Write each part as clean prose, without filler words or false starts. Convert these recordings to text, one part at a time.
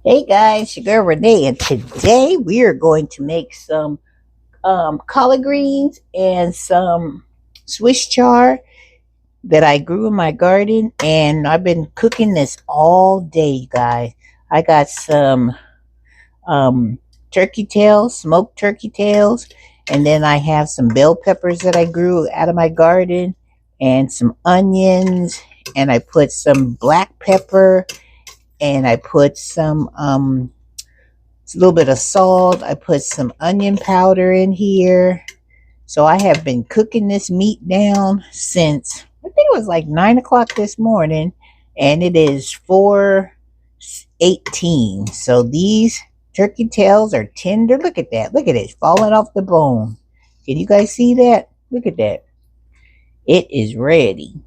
Hey guys, your girl Renee, and today we are going to make some collard greens and some Swiss chard that I grew in my garden, and I've been cooking this all day, guys. I got some turkey tails, smoked turkey tails, and then I have some bell peppers that I grew out of my garden, and some onions, and I put some black pepper, and I put some it's a little bit of salt. I put some onion powder in here. So I have been cooking this meat down since I think it was like 9 o'clock this morning, and it is 4:18. So these turkey tails are tender. Look at that. Look at it falling off the bone. Can you guys see that? Look at that. It is ready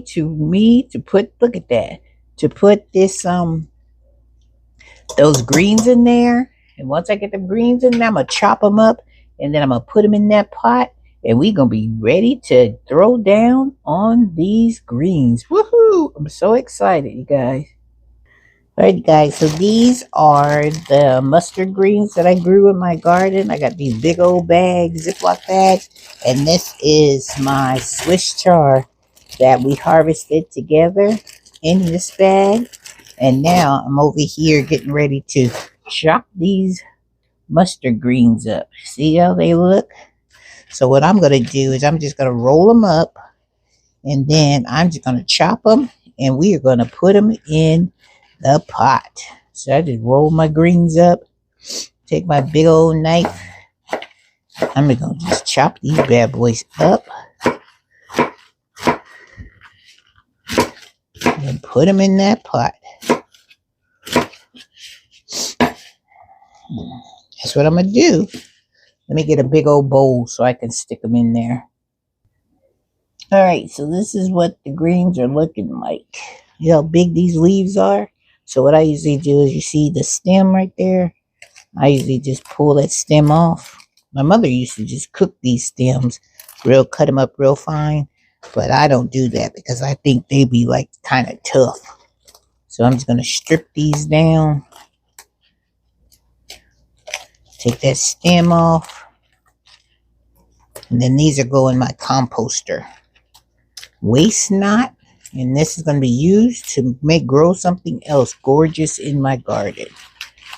to me to put. Look at that. To put this those greens in there. And once I get the greens in there, I'm going to chop them up and then I'm going to put them in that pot. And we're going to be ready to throw down on these greens. Woohoo! I'm so excited, you guys. All right, guys. So these are the mustard greens that I grew in my garden. I got these big old bags, Ziploc bags. And this is my Swiss chard that we harvested together in this bag. And now I'm over here getting ready to chop these mustard greens up. See how they look? So what I'm going to do is I'm just going to roll them up, and then I'm just going to chop them, and we are going to put them in the pot. So I just roll my greens up, take my big old knife. I'm going to just chop these bad boys up and put them in that pot. That's what I'm going to do. Let me get a big old bowl so I can stick them in there. All right, so this is what the greens are looking like. You know how big these leaves are? So what I usually do is, you see the stem right there? I usually just pull that stem off. My mother used to just cook these stems, cut them up real fine. But I don't do that because I think they be like kind of tough. So I'm just going to strip these down. Take that stem off. And then these are going in my composter. Waste not. And this is going to be used to grow something else gorgeous in my garden.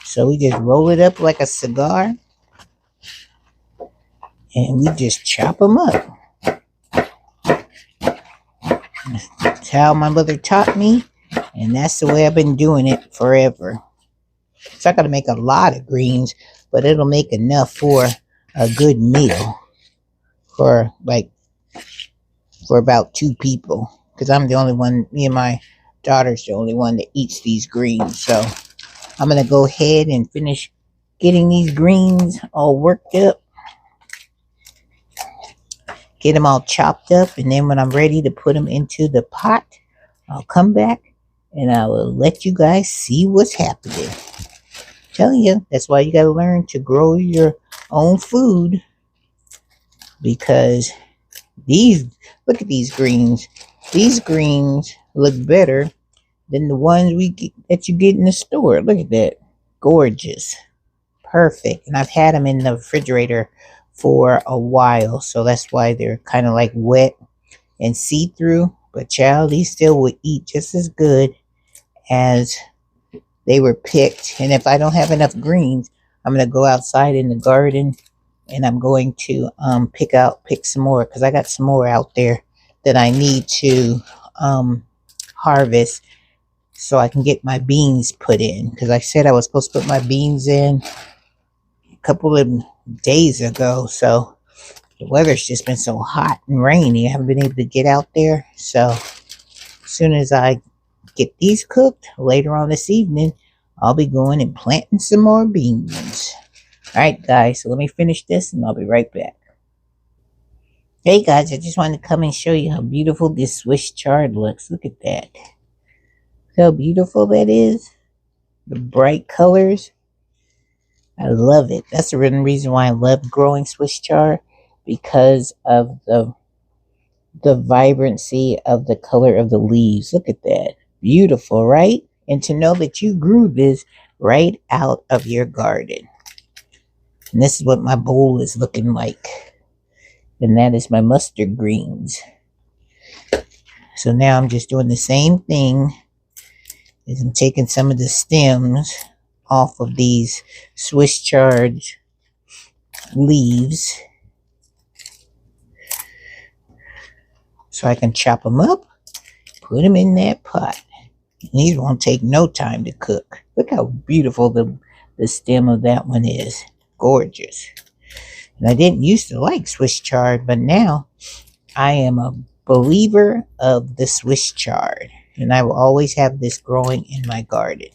So we just roll it up like a cigar. And we just chop them up. That's how my mother taught me. And that's the way I've been doing it forever. So I got to make a lot of greens, but it'll make enough for a good meal for about 2 people, because I'm the only one, me and my daughter's the only one that eats these greens. So I'm going to go ahead and finish getting these greens all worked up, get them all chopped up, and then when I'm ready to put them into the pot, I'll come back and I will let you guys see what's happening. Telling you, that's why you got to learn to grow your own food, because look at these greens. These greens look better than the ones that you get in the store. Look at that. Gorgeous. Perfect. And I've had them in the refrigerator for a while, so that's why they're kind of like wet and see-through. But child, these still would eat just as good as they were picked. And if I don't have enough greens, I'm going to go outside in the garden and I'm going to pick some more, because I got some more out there that I need to harvest so I can get my beans put in, because I said I was supposed to put my beans in a couple of days ago. So the weather's just been so hot and rainy, I haven't been able to get out there. So as soon as I get these cooked later on this evening, I'll be going and planting some more beans. All right, guys, so let me finish this and I'll be right back. Hey, guys, I just wanted to come and show you how beautiful this Swiss chard looks. Look at that. How beautiful that is. The bright colors. I love it. That's the reason why I love growing Swiss chard, because of the vibrancy of the color of the leaves. Look at that. Beautiful, right? and to know that you grew this right out of your garden. And this is what my bowl is looking like. And that is my mustard greens. So now I'm just doing the same thing. Is I'm taking some of the stems off of these Swiss chard leaves so I can chop them up, put them in that pot. And these won't take no time to cook. Look how beautiful the stem of that one is. Gorgeous. And I didn't used to like Swiss chard, but now I am a believer of the Swiss chard. And I will always have this growing in my garden.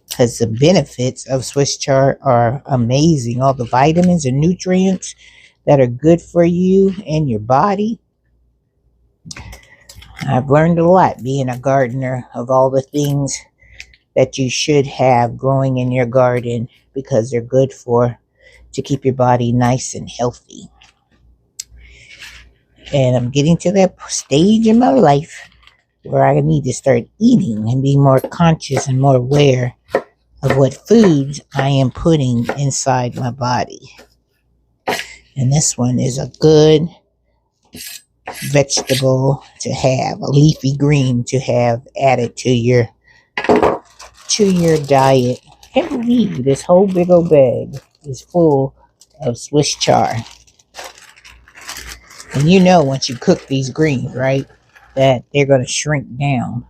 Because the benefits of Swiss chard are amazing. All the vitamins and nutrients that are good for you and your body. I've learned a lot being a gardener of all the things that you should have growing in your garden because they're good to keep your body nice and healthy. And I'm getting to that stage in my life where I need to start eating and be more conscious and more aware of what foods I am putting inside my body. And this one is a good vegetable to have, a leafy green to have added to your diet. I can't believe this whole big old bag is full of Swiss chard. And you know once you cook these greens, right, that they're going to shrink down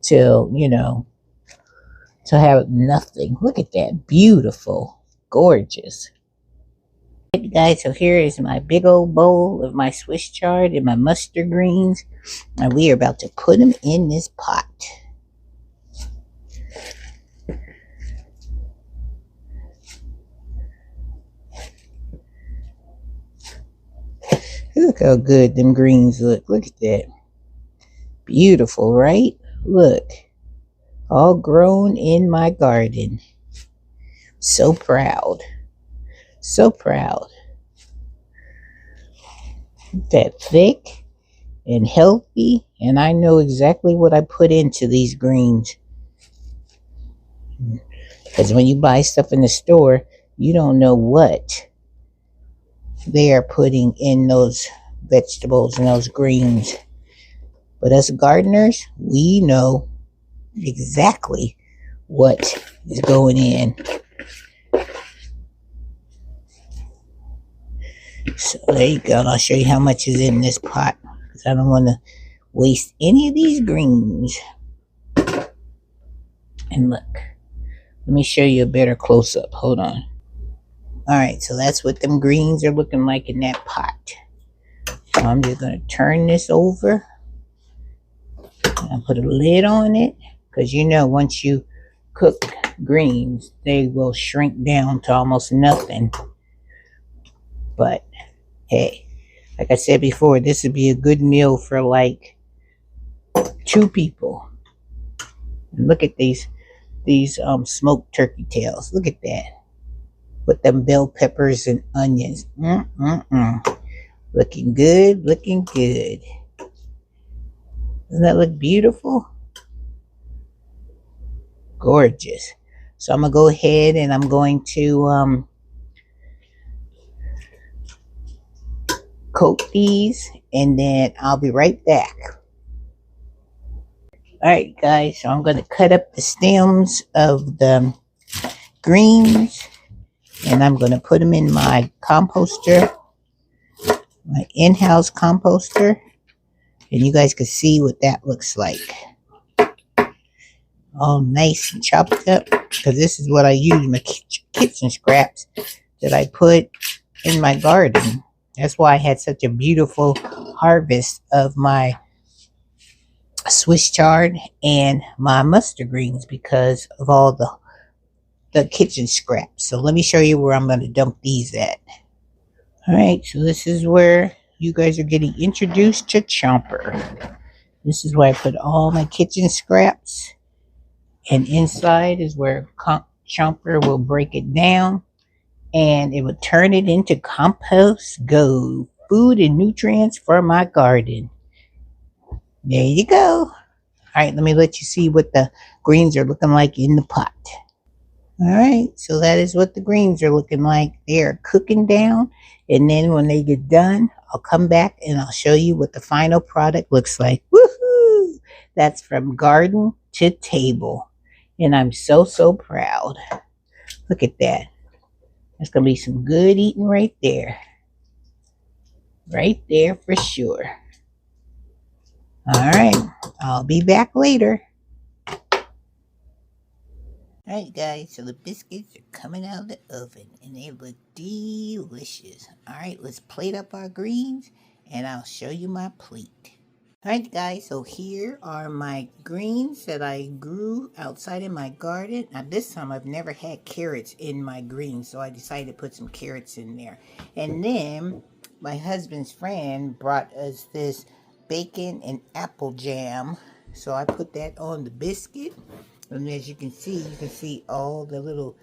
till, to have nothing. Look at that. Beautiful. Gorgeous. Hey guys, so here is my big old bowl of my Swiss chard and my mustard greens. And we are about to put them in this pot. Look how good them greens look. Look at that. Beautiful, right? Look. All grown in my garden. So proud. So proud. That thick and healthy. And I know exactly what I put into these greens. Because when you buy stuff in the store, you don't know what they are putting in those vegetables and those greens. But as gardeners, we know exactly what is going in. So there you go. I'll show you how much is in this pot because I don't want to waste any of these greens. And look, let me show you a better close-up. Hold on. Alright, so that's what them greens are looking like in that pot. So I'm just going to turn this over and put a lid on it because once you cook greens, they will shrink down to almost nothing. But hey, like I said before, this would be a good meal for like 2 people. And look at these smoked turkey tails. Look at that. With them bell peppers and onions. Looking good, looking good. Doesn't that look beautiful? Gorgeous. So I'm going to go ahead and I'm going to coat these and then I'll be right back. Alright guys, so I'm going to cut up the stems of the greens. And I'm going to put them in my composter, my in-house composter. And you guys can see what that looks like. All nice and chopped up. Because this is what I use, my kitchen scraps that I put in my garden. That's why I had such a beautiful harvest of my Swiss chard and my mustard greens because of all the kitchen scraps. So let me show you where I'm going to dump these at. Alright, so this is where you guys are getting introduced to Chomper. This is where I put all my kitchen scraps. And inside is where Chomper will break it down. And it will turn it into compost gold. Food and nutrients for my garden. There you go. right, let me let you see what the greens are looking like in the pot. All right, so that is what the greens are looking like. They are cooking down, and then when they get done, I'll come back and I'll show you what the final product looks like. Woohoo! That's from garden to table, and I'm so, so proud. Look at that. That's going to be some good eating right there. Right there for sure. All right, I'll be back later. Alright guys, so the biscuits are coming out of the oven and they look delicious. Alright, let's plate up our greens and I'll show you my plate. Alright guys, so here are my greens that I grew outside in my garden. Now this time I've never had carrots in my greens, so I decided to put some carrots in there. And then my husband's friend brought us this bacon and apple jam. So I put that on the biscuit. And as you can see all the little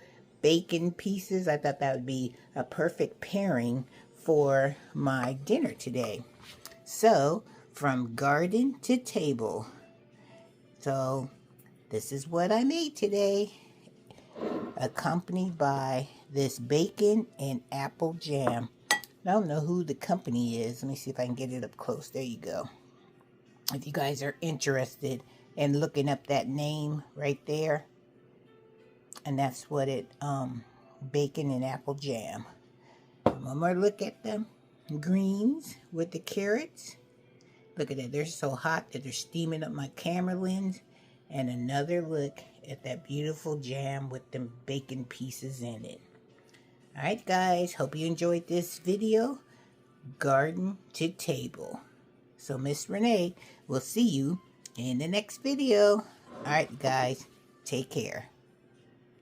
bacon pieces. I thought that would be a perfect pairing for my dinner today. So, from garden to table. So, this is what I made today, accompanied by this bacon and apple jam. I don't know who the company is. Let me see if I can get it up close. There you go. If you guys are interested in looking up that name right there. And that's what it, bacon and apple jam. One more look at the greens with the carrots. Look at that. They're so hot that they're steaming up my camera lens. And another look at that beautiful jam with the bacon pieces in it. Alright guys, hope you enjoyed this video. Garden to table. So Miss Renee will see you in the next video. Alright guys, take care.